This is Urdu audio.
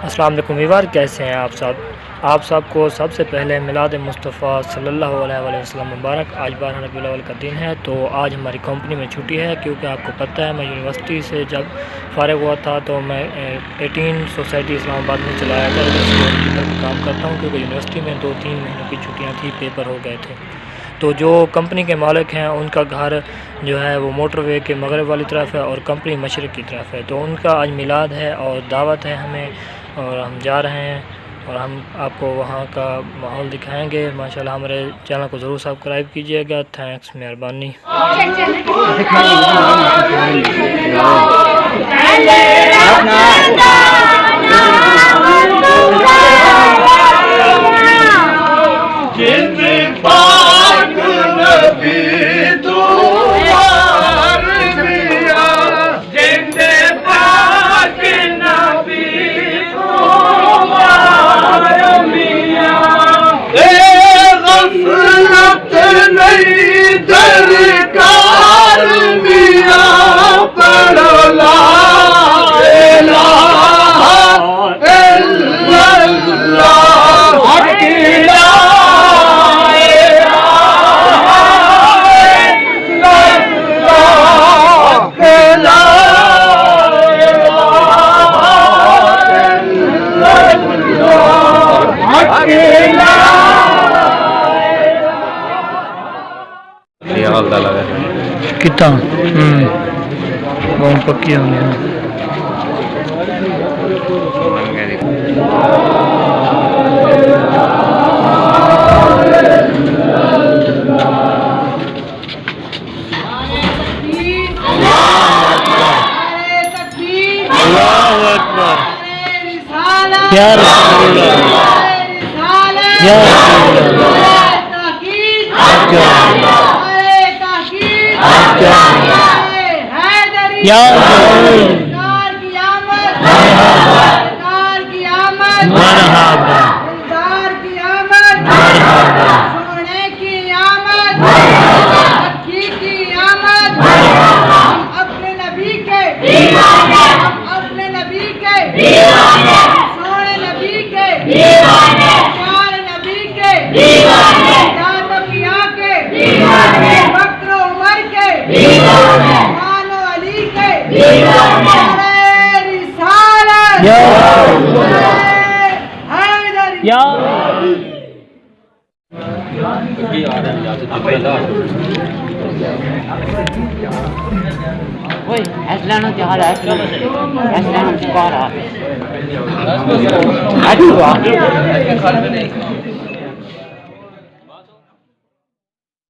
السلام علیکم ویور، کیسے ہیں آپ سب کو سب سے پہلے میلاد مصطفیٰ صلی اللہ علیہ وسلم مبارک۔ آج 12 ربیع الاول کا دن ہے، تو آج ہماری کمپنی میں چھٹی ہے، کیونکہ آپ کو پتہ ہے میں یونیورسٹی سے جب فارغ ہوا تھا تو میں 18 سوسائٹی اسلام آباد میں چلایا تھا، کام کرتا ہوں، کیونکہ یونیورسٹی میں 2-3 مہینوں کی چھٹیاں تھیں، پیپر ہو گئے تھے۔ تو جو کمپنی کے مالک ہیں ان کا گھر جو ہے وہ موٹر وے کے مغرب والی طرف ہے اور کمپنی مشرق کی طرف ہے، تو ان کا آج میلاد ہے اور دعوت ہے ہمیں، اور ہم جا رہے ہیں اور ہم آپ کو وہاں کا ماحول دکھائیں گے۔ ماشاءاللہ ہمارے چینل کو ضرور سبسکرائب کیجیے گا، تھینکس، مہربانی۔ کتا بہت پکی ہوں گے۔ اللہ اکبر، یا رسول اللہ، یا رسول اللہ، یا